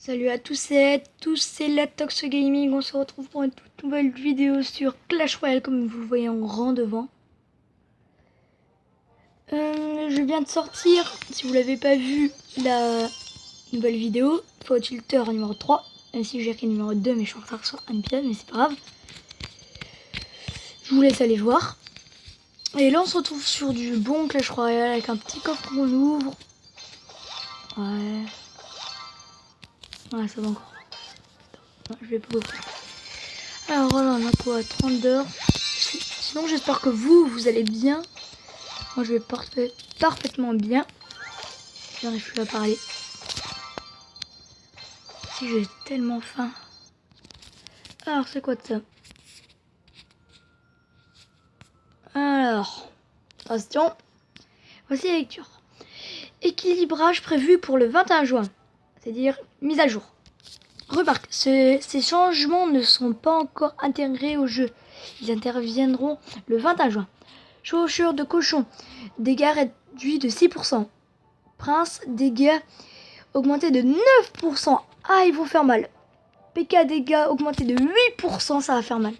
Salut à tous et à tous, c'est Latox Gaming. On se retrouve pour une toute nouvelle vidéo sur Clash Royale, comme vous le voyez en rang devant. Je viens de sortir, si vous l'avez pas vu, la nouvelle vidéo Faux Tilter numéro 3. Même si j'ai écrit numéro 2, mais je suis en retard sur un épisode, mais c'est pas grave. Je vous laisse aller voir. Et là on se retrouve sur du bon Clash Royale avec un petit coffre qu'on ouvre. Ouais, ça va encore. Non, je vais pas l'ouvrir. Alors voilà, on a quoi, 30 d'heures. Sinon j'espère que vous allez bien. Moi je vais parfaitement bien. J'arrive plus à parler. Si j'ai tellement faim. Alors c'est quoi de ça? Alors, attention. Voici la lecture. Équilibrage prévu pour le 21 juin. C'est-à-dire mise à jour. Remarque, ces changements ne sont pas encore intégrés au jeu. Ils interviendront le 21 juin. Chaussures de cochon. Dégâts réduits de 6%. Prince, dégâts augmentés de 9%. Ah, ils vont faire mal. PK dégâts augmentés de 8%, ça va faire mal.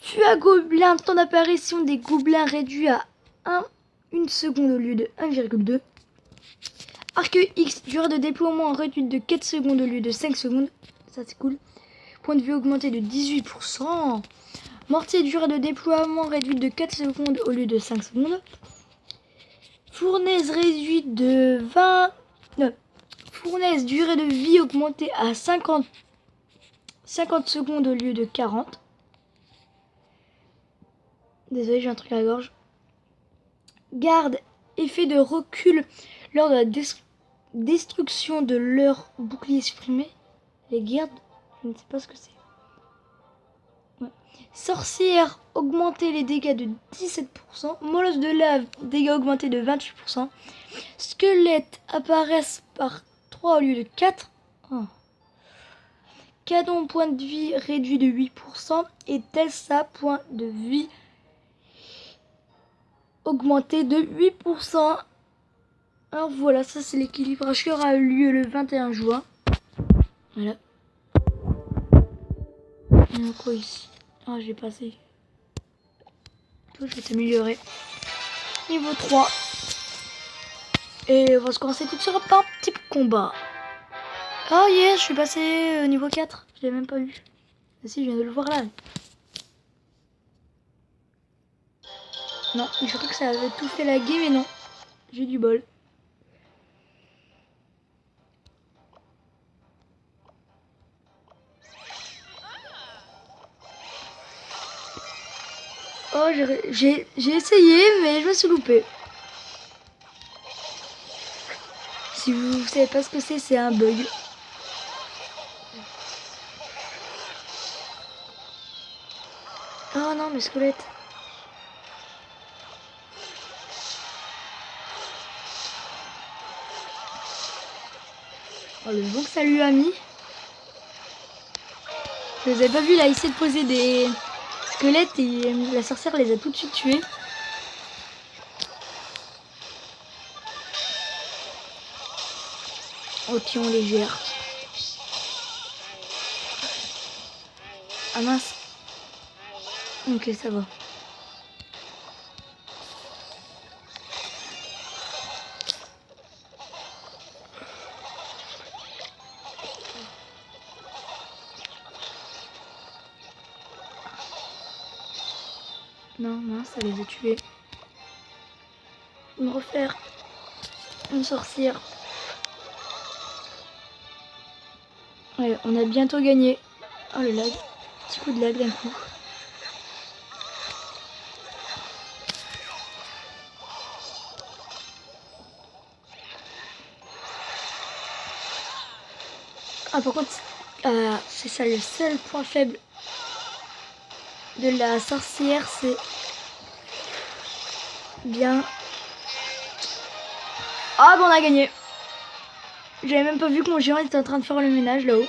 Fût à gobelins, temps d'apparition des gobelins réduit à 1 seconde au lieu de 1,2. Arc X, durée de déploiement réduite de 4 secondes au lieu de 5 secondes. Ça c'est cool. Point de vue augmenté de 18%. Mortier, durée de déploiement réduite de 4 secondes au lieu de 5 secondes. Fournaise réduite de 20... Non. Fournaise, durée de vie augmentée à 50 secondes au lieu de 40. Désolé, j'ai un truc à la gorge. Garde, effet de recul lors de la destruction de leur bouclier supprimé. Les gardes, je ne sais pas ce que c'est. Ouais. Sorcière, augmenter les dégâts de 17%. Molosse de lave, dégâts augmentés de 28%. Squelettes apparaissent par 3 au lieu de 4. Oh. Canon, point de vie réduit de 8%. Et Tessa, point de vie augmenté de 8%. Alors voilà, ça c'est l'équilibrage qui aura lieu le 21 juin. Voilà. Il y a quoi ici? Ah, j'ai passé. Toi, je vais t'améliorer. Niveau 3. Et on va se commencer tout de suite par un petit combat. Oh yes, je suis passé au niveau 4. Je l'ai même pas vu. Ah si, je viens de le voir là. Non, je crois que ça avait tout fait la game, mais non. J'ai du bol. Oh, j'ai essayé, mais je me suis loupé. Si vous savez pas ce que c'est un bug. Oh non, mes squelettes. Oh, le bon que ça lui a mis. Je les avais pas vus là, essayer de poser des squelettes et la sorcière les a tout de suite tués. Oh, qui on les gère. Ah mince. Ok, ça va. Non, mince, ça les a tués. Me refaire une sorcière. Ouais, on a bientôt gagné. Oh le lag. Petit coup de lag d'un coup. Ah par contre, c'est ça le seul point faible de la sorcière, c'est bien. Ah bon, on a gagné. J'avais même pas vu que mon géant était en train de faire le ménage là-haut.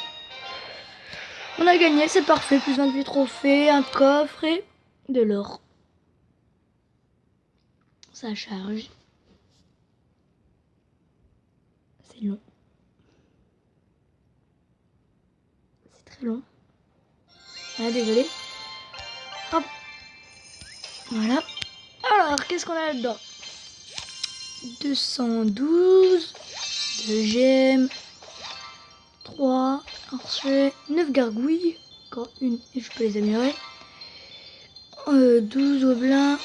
On a gagné, c'est parfait. Plus 28 trophées, un coffre et de l'or. Ça charge. C'est long. peu long. Ah, désolé. Hop. Voilà. Alors, qu'est-ce qu'on a là-dedans? 212. 2 gemmes. 3 archers. 9 gargouilles. Encore une et je peux les améliorer. 12 gobelins.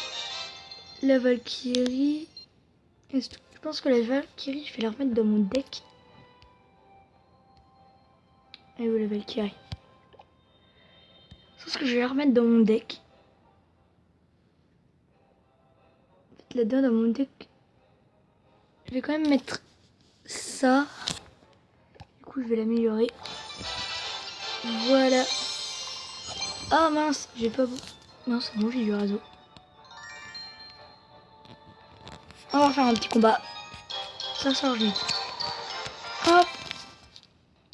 La Valkyrie. Je pense que la Valkyrie, je vais la remettre dans mon deck. Et où la Valkyrie? Je pense que je vais la remettre dans mon deck. En fait, là-dedans, dans mon deck, je vais quand même mettre ça. Du coup, je vais l'améliorer. Voilà. Ah mince, j'ai pas... Non, c'est bon, j'ai du réseau. On va faire un petit combat. Ça sort vite. Hop.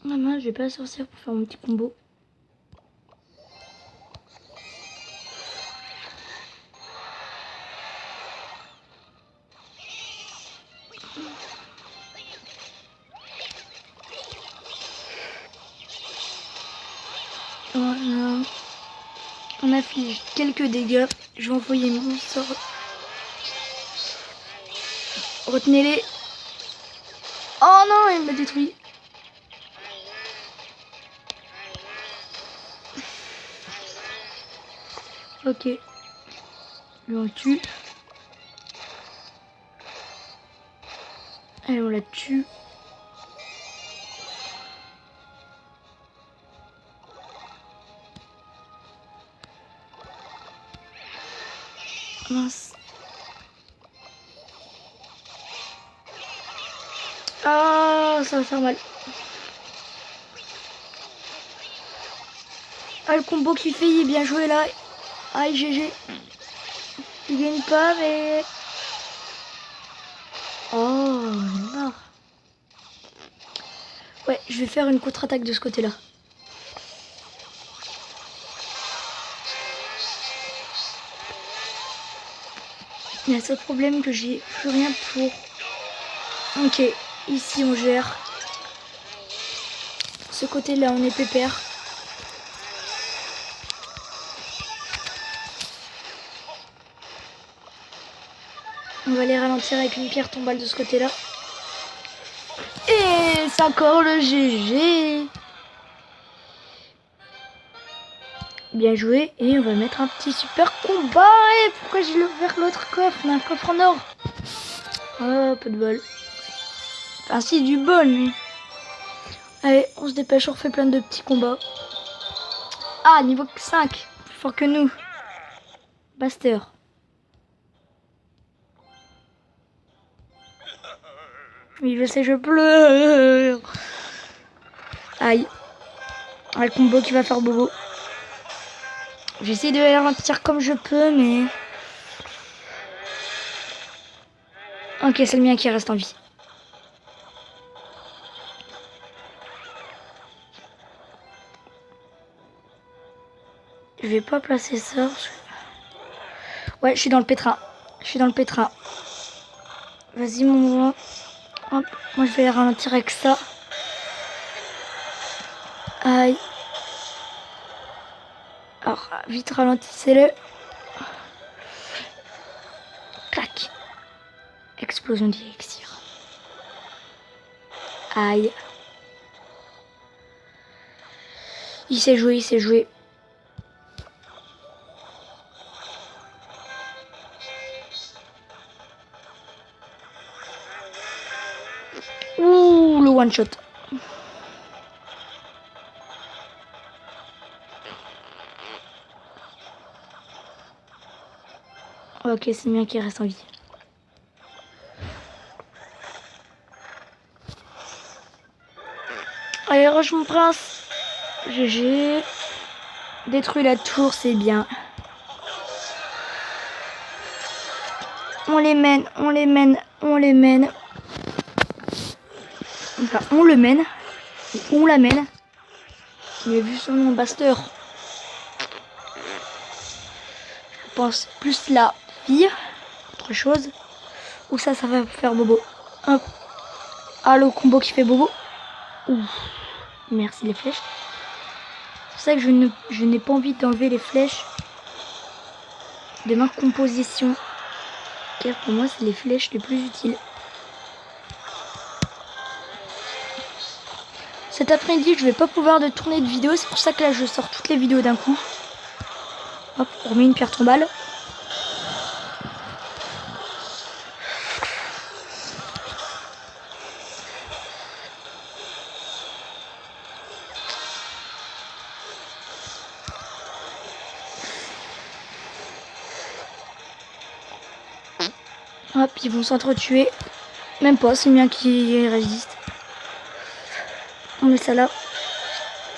Ah mince, je vais pas sortir pour faire mon petit combo. Voilà. On afflige quelques dégâts. Je vais envoyer mon sort. Retenez-les. Oh non, il m'a détruit. Ok. Lui on le tue. Allez, on la tue. Mince. Ah, ça va faire mal. Ah, le combo qu'il fait, il est bien joué là. Aïe, GG. Il gagne pas, mais... Oh, non. Ouais, je vais faire une contre-attaque de ce côté-là. Il y a ce problème que j'ai plus rien pour... Ok, ici on gère. Ce côté-là, on est pépère. On va les ralentir avec une pierre tombale de ce côté-là. Et c'est encore le GG. Bien joué. Et on va mettre un petit super combat. Et pourquoi j'ai ouvert l'autre coffre? On a un coffre en or. Oh, peu de bol. Enfin, si, du bol, mais... Allez, on se dépêche, on refait plein de petits combats. Ah, niveau 5. Plus fort que nous. Baster. Oui, je sais, je pleure. Aïe. Ah, le combo qui va faire bobo. J'essaie de les ralentir comme je peux, mais... Ok, c'est le mien qui reste en vie. Je vais pas placer ça. Ouais, je suis dans le pétrin. Je suis dans le pétrin. Vas-y, mon roi. Hop, moi je vais les ralentir avec ça. Aïe. Alors, vite ralentissez-le. Clac. Explosion d'élixir. Aïe. Il s'est joué, il s'est joué. Ouh, le one shot. Ok, c'est bien qui reste en vie. Allez, rush mon prince. GG. Détruit la tour, c'est bien. On les mène, on les mène, on les mène. Enfin, on le mène. On l'amène. Mais vu son nom, Baster. Je pense plus la fille. Autre chose. Ou ça va faire bobo. Hop. Ah, le combo qui fait bobo. Ouh. Merci les flèches. pour ça que je n'ai pas envie d'enlever les flèches de ma composition. Car pour moi, c'est les flèches les plus utiles. Cet après-midi, je vais pas pouvoir de tourner de vidéo. C'est pour ça que là, je sors toutes les vidéos d'un coup. Hop, on remet une pierre tombale. Hop, ils vont s'entretuer. Même pas, c'est bien qu'ils résistent. On met ça là.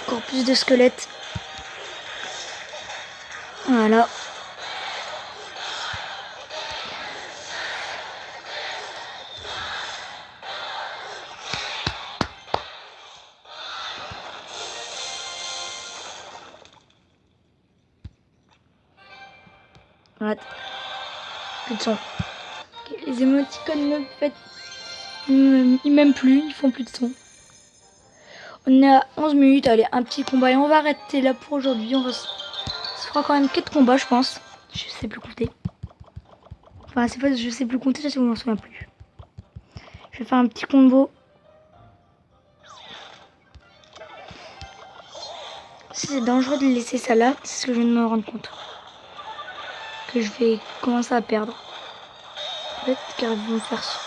Encore plus de squelettes. Voilà. Voilà. Plus de son. Okay, les émoticônes ils m'aiment plus, ils font plus de son. On est à 11 minutes, allez, un petit combat et on va arrêter là pour aujourd'hui. On se fera quand même 4 combats, je pense. Je sais plus compter. Enfin, c'est pas, je sais plus compter, ça je m'en souviens plus. Je vais faire un petit combo. C'est dangereux de laisser ça là, c'est ce que je viens de me rendre compte. Que je vais commencer à perdre. Peut-être car ils vont faire ça.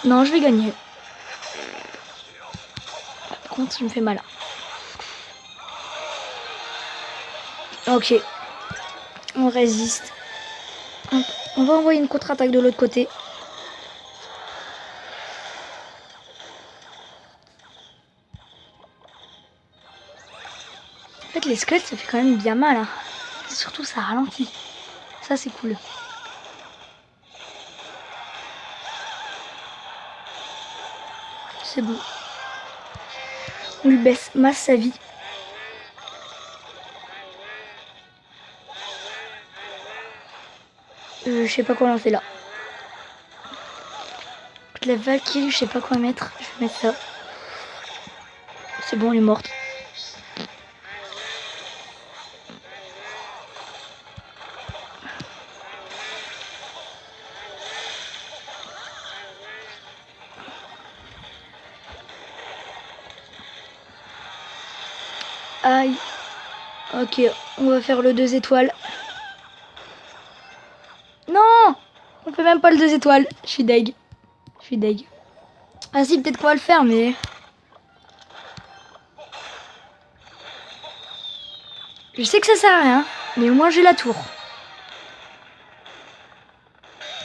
Non, je vais gagner. Par contre, il me fait mal. Ok. On résiste. On va envoyer une contre-attaque de l'autre côté. En fait, les squelettes, ça fait quand même bien mal. Hein. Surtout, ça ralentit. Ça, c'est cool. C'est bon. On lui baisse masse sa vie. Je sais pas quoi lancer là. La Valkyrie, je sais pas quoi mettre. Je vais mettre ça. C'est bon, elle est morte. Aïe. Ok, on va faire le 2 étoiles. Non, on fait même pas le 2 étoiles. Je suis deg. Je suis deg. Ah si, peut-être qu'on va le faire, mais... Je sais que ça sert à rien, mais au moins j'ai la tour.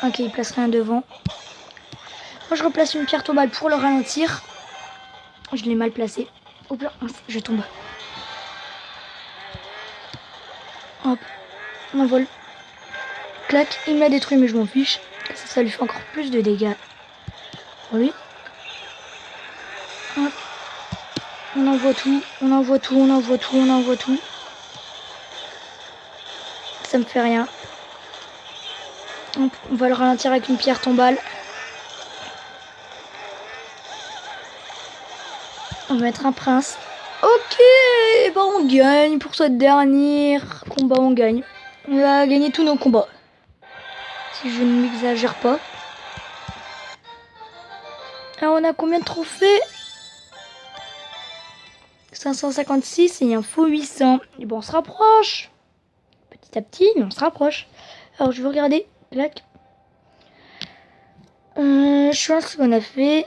Ok, il place rien devant. Moi, je replace une pierre tombale pour le ralentir. Je l'ai mal placé. Hop là, je tombe. Hop, on envole. Clac, il m'a détruit, mais je m'en fiche. Ça lui fait encore plus de dégâts. Pour lui. Hop. On envoie tout, on envoie tout, on envoie tout, on envoie tout. Ça me fait rien. Hop, on va le ralentir avec une pierre tombale. On va mettre un prince. Ok, bah on gagne pour ce dernier combat, on gagne. On a gagné tous nos combats. Si je ne m'exagère pas. Alors on a combien de trophées? 556 et un faux 800. Et bon, on se rapproche. Petit à petit, mais on se rapproche. Alors je vais regarder. Clac. Je pense qu'on a fait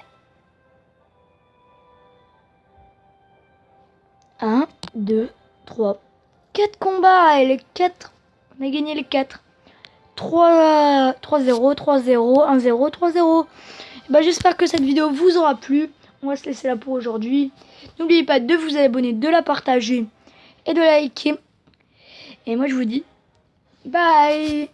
1, 2, 3, 4 combats. Et les 4, on a gagné les 4. 3, 3-0, 3-0, 1-0, 3-0. Bah, j'espère que cette vidéo vous aura plu. On va se laisser là pour aujourd'hui. N'oubliez pas de vous abonner, de la partager et de liker. Et moi je vous dis bye.